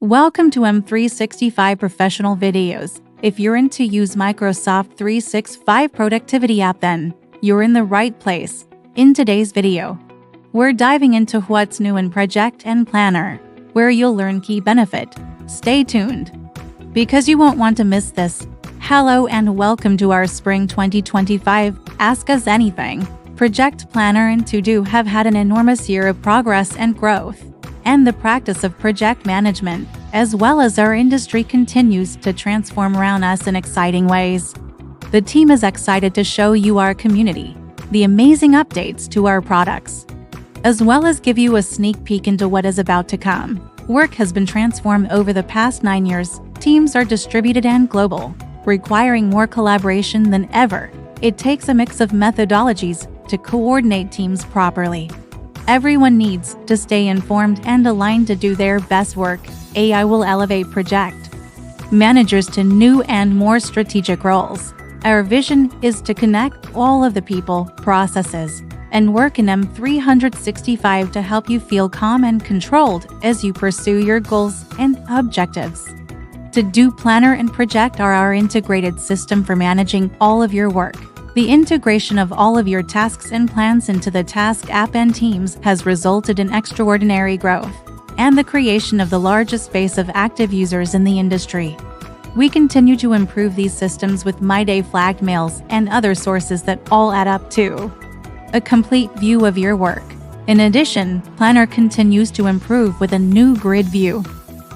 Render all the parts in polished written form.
Welcome to M365 Professional Videos. If you're into use Microsoft 365 productivity app, then you're in the right place. In today's video, we're diving into what's new in Project and Planner, where you'll learn key benefit. Stay tuned, because you won't want to miss this. Hello and welcome to our Spring 2025 Ask Us Anything. Project Planner and To-Do have had an enormous year of progress and growth, and the practice of project management, as well as our industry, continues to transform around us in exciting ways. The team is excited to show you, our community, the amazing updates to our products, as well as give you a sneak peek into what is about to come. Work has been transformed over the past 9 years. Teams are distributed and global, requiring more collaboration than ever. It takes a mix of methodologies to coordinate teams properly. Everyone needs to stay informed and aligned to do their best work. AI will elevate project managers to new and more strategic roles. Our vision is to connect all of the people, processes, and work in M365 to help you feel calm and controlled as you pursue your goals and objectives. To-Do Planner and Project are our integrated system for managing all of your work. The integration of all of your tasks and plans into the Task app and Teams has resulted in extraordinary growth and the creation of the largest base of active users in the industry. We continue to improve these systems with MyDay flagged mails and other sources that all add up to a complete view of your work. In addition, Planner continues to improve with a new grid view,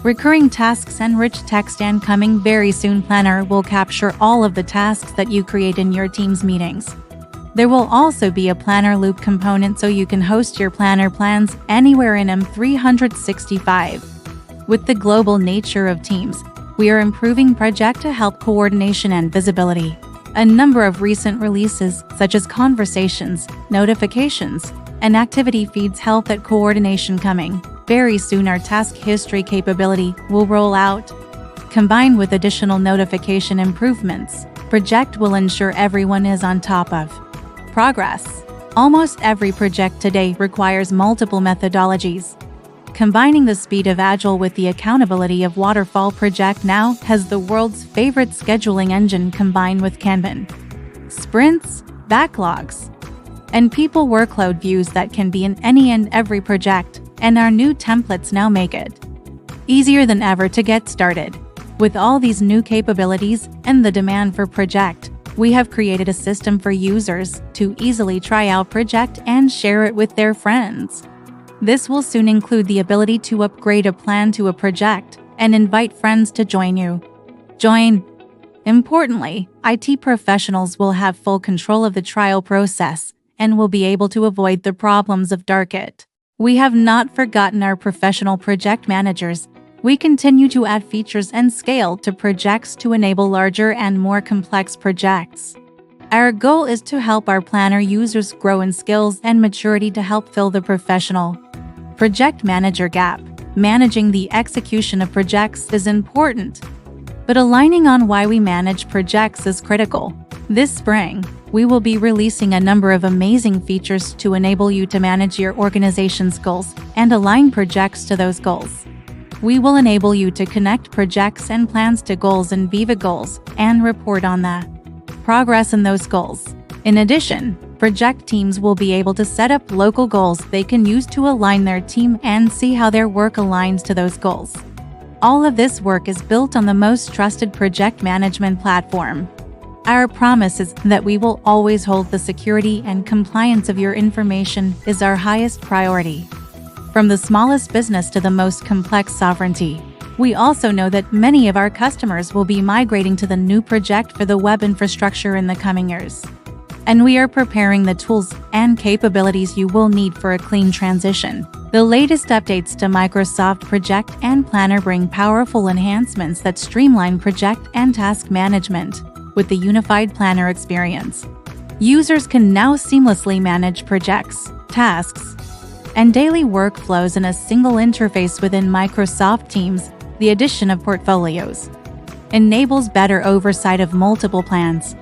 recurring tasks, and rich text, and coming very soon, Planner will capture all of the tasks that you create in your team's meetings. There will also be a Planner Loop component so you can host your Planner plans anywhere in M365. With the global nature of teams, we are improving Project to help coordination and visibility. A number of recent releases, such as conversations, notifications, and activity feeds, help that coordination. Coming very soon, our task history capability will roll out. Combined with additional notification improvements, Project will ensure everyone is on top of progress. Almost every project today requires multiple methodologies. Combining the speed of Agile with the accountability of Waterfall, Project now has the world's favorite scheduling engine combined with Kanban, sprints, backlogs, and people workload views that can be in any and every project. And our new templates now make it easier than ever to get started. With all these new capabilities and the demand for Project, we have created a system for users to easily try out Project and share it with their friends. This will soon include the ability to upgrade a plan to a project and invite friends to join you. Importantly, IT professionals will have full control of the trial process and will be able to avoid the problems of Darkit. We have not forgotten our professional project managers. We continue to add features and scale to projects to enable larger and more complex projects. Our goal is to help our Planner users grow in skills and maturity to help fill the professional project manager gap. Managing the execution of projects is important, but aligning on why we manage projects is critical. This spring, we will be releasing a number of amazing features to enable you to manage your organization's goals and align projects to those goals. We will enable you to connect projects and plans to goals in Viva Goals and report on the progress in those goals. In addition, project teams will be able to set up local goals they can use to align their team and see how their work aligns to those goals. All of this work is built on the most trusted project management platform. Our promise is that we will always hold the security and compliance of your information is our highest priority. From the smallest business to the most complex sovereignty, we also know that many of our customers will be migrating to the new project for the web infrastructure in the coming years. And we are preparing the tools and capabilities you will need for a clean transition. The latest updates to Microsoft Project and Planner bring powerful enhancements that streamline project and task management. With the unified Planner experience, users can now seamlessly manage projects, tasks, and daily workflows in a single interface within Microsoft Teams. The addition of portfolios enables better oversight of multiple plans,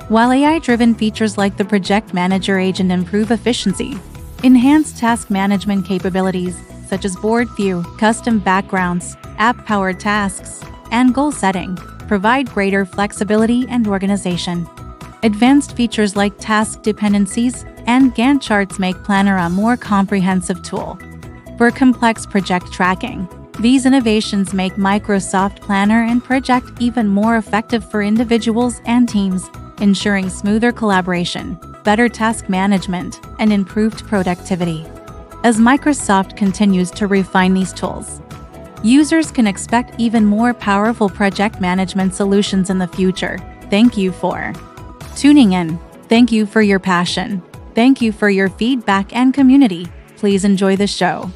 while AI-driven features like the Project Manager agent improve efficiency. Enhanced task management capabilities, such as board view, custom backgrounds, app-powered tasks, and goal setting provide greater flexibility and organization. Advanced features like task dependencies and Gantt charts make Planner a more comprehensive tool. For complex project tracking, these innovations make Microsoft Planner and Project even more effective for individuals and teams, ensuring smoother collaboration, better task management, and improved productivity. As Microsoft continues to refine these tools, users can expect even more powerful project management solutions in the future. Thank you for tuning in. Thank you for your passion. Thank you for your feedback and community. Please enjoy the show.